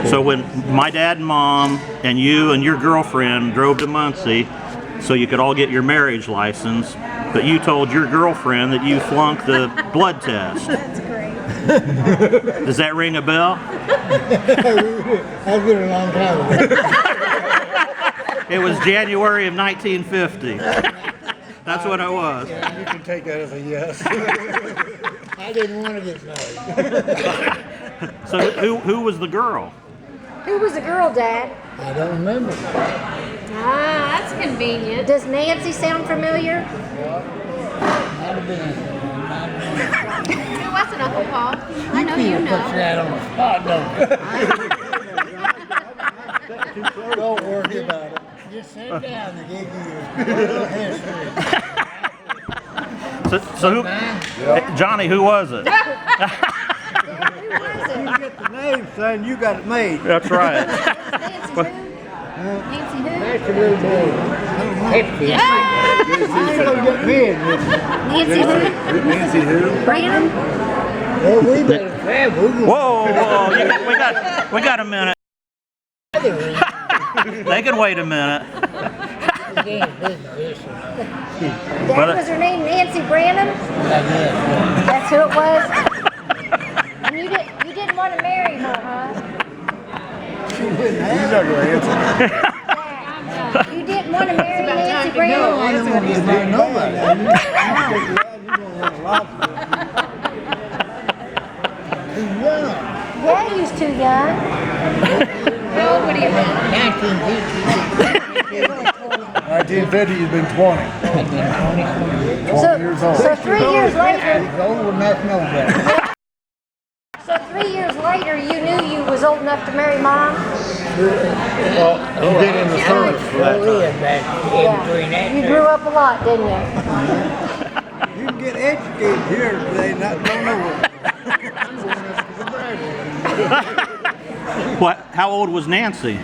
So when my dad and mom and you and your girlfriend drove to Muncie so you could all get your marriage license, but you told your girlfriend that you flunked the blood test. That's great. Does that ring a bell? That's been a long time ago. It was January of 1950. That's what it was. Yeah, you can take that as a yes. I didn't want to get married. So who was the girl? Who was the girl, Dad? I don't remember. Ah, that's convenient. Does Nancy sound familiar? Might have been. It wasn't Uncle Paul. I know you Put know. that on the spot, don't you? Don't worry about it. Just sit down and give you your history. So who, Johnny, who was it? You get the name, son, you got it made. That's right. Nancy who? Nancy who? That's a little boy. Hefty. I'm gonna get me in this. Nancy who? Nancy who? Branham? Well, we better travel. Whoa, we got a minute. They can wait a minute. Dad, was her name Nancy Branham? That's who it was? And you didn't want to marry her, huh? He's not going to answer. You didn't want to marry Nancy Branham? I don't want to get married nobody. Too young. Yeah, he was too young. How old would he have been? 1950, you've been 20. 20 years old. So 3 years later, Old enough, no better. so 3 years later, you knew you was old enough to marry Mom? Well, you've been in the service for that time. Yeah. You grew up a lot, didn't you? You can get educated here today, not go nowhere. What? How old was Nancy? 14, I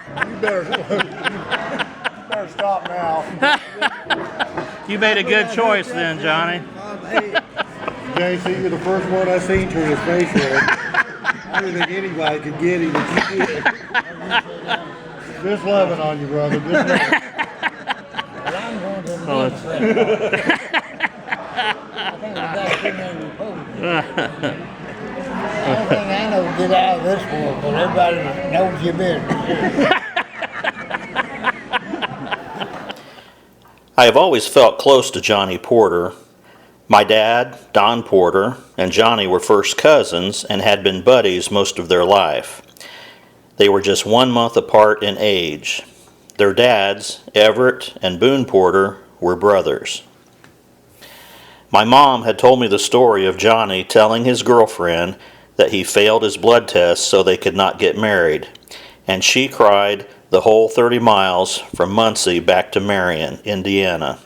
think. You better stop now. You made a good choice then, Johnny. JC, you're the first one I seen turn his face red. I didn't think anybody could get him, but you did. Just loving on you, brother. Just loving. Well, I'm going to the Oh, next one. I think we got too many Republicans. The only thing I know to get out of this world, but everybody knows your business. I have always felt close to Johnny Porter. My dad, Don Porter, and Johnny were first cousins and had been buddies most of their life. They were just 1 month apart in age. Their dads, Everett and Boone Porter, were brothers. My mom had told me the story of Johnny telling his girlfriend that he failed his blood test so they could not get married, and she cried the whole 30 miles from Muncie back to Marion, Indiana.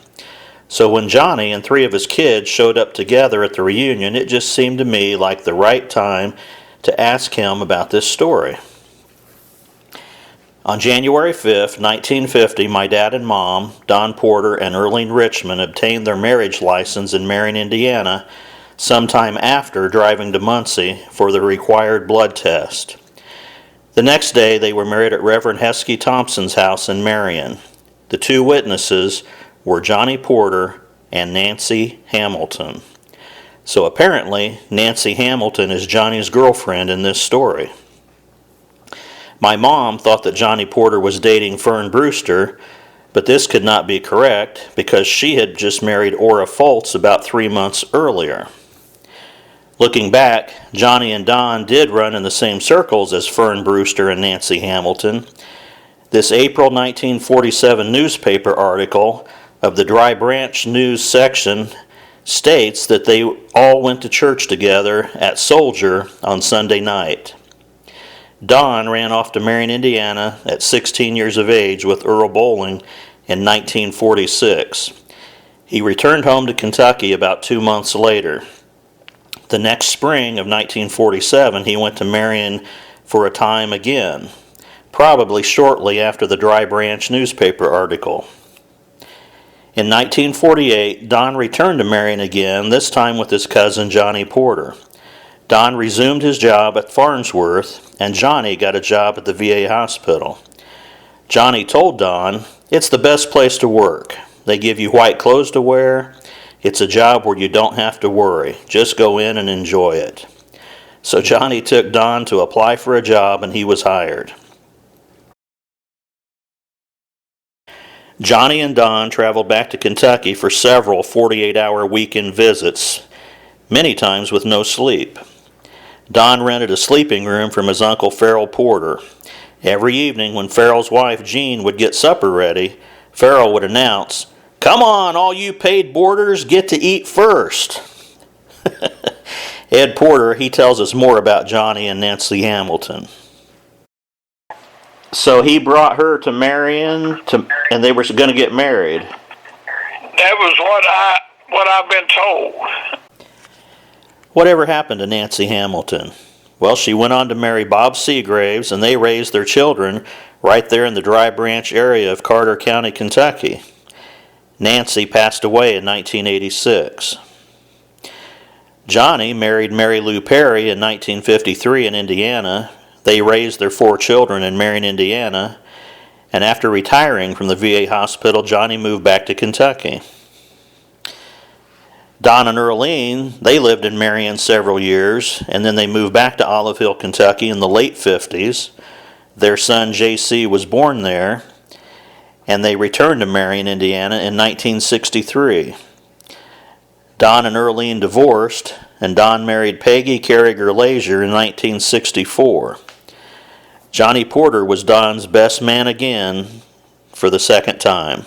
So when Johnny and 3 of his kids showed up together at the reunion, it just seemed to me like the right time to ask him about this story. On January 5th, 1950, my dad and mom, Don Porter and Earlene Richmond, obtained their marriage license in Marion, Indiana, sometime after driving to Muncie for the required blood test. The next day, they were married at Reverend Heskey Thompson's house in Marion. The 2 witnesses were Johnny Porter and Nancy Hamilton. So apparently, Nancy Hamilton is Johnny's girlfriend in this story. My mom thought that Johnny Porter was dating Fern Brewster, but this could not be correct because she had just married Ora Foltz about 3 months earlier. Looking back, Johnny and Don did run in the same circles as Fern Brewster and Nancy Hamilton. This April 1947 newspaper article of the Dry Branch News section states that they all went to church together at Soldier on Sunday night. Don ran off to Marion, Indiana at 16 years of age with Earl Bowling in 1946. He returned home to Kentucky about 2 months later. The next spring of 1947, he went to Marion for a time again, probably shortly after the Dry Branch newspaper article. In 1948, Don returned to Marion again, this time with his cousin Johnny Porter. Don resumed his job at Farnsworth, and Johnny got a job at the VA hospital. Johnny told Don, "It's the best place to work. They give you white clothes to wear. It's a job where you don't have to worry. Just go in and enjoy it." So Johnny took Don to apply for a job, and he was hired. Johnny and Don traveled back to Kentucky for several 48-hour weekend visits, many times with no sleep. Don rented a sleeping room from his uncle Farrell Porter. Every evening when Farrell's wife Jean would get supper ready, Farrell would announce, "Come on, all you paid boarders, get to eat first." Ed Porter, he tells us more about Johnny and Nancy Hamilton. So he brought her to Marion, and they were going to get married. That was what I've been told. Whatever happened to Nancy Hamilton? Well, she went on to marry Bob Seagraves, and they raised their children right there in the Dry Branch area of Carter County, Kentucky. Nancy passed away in 1986. Johnny married Mary Lou Perry in 1953 in Indiana. They raised their 4 children in Marion, Indiana, and after retiring from the VA hospital, Johnny moved back to Kentucky. Don and Earlene, they lived in Marion several years, and then they moved back to Olive Hill, Kentucky in the late 50s. Their son J.C. was born there, and they returned to Marion, Indiana in 1963. Don and Earlene divorced, and Don married Peggy Carriger Lazier in 1964. Johnny Porter was Don's best man again for the second time.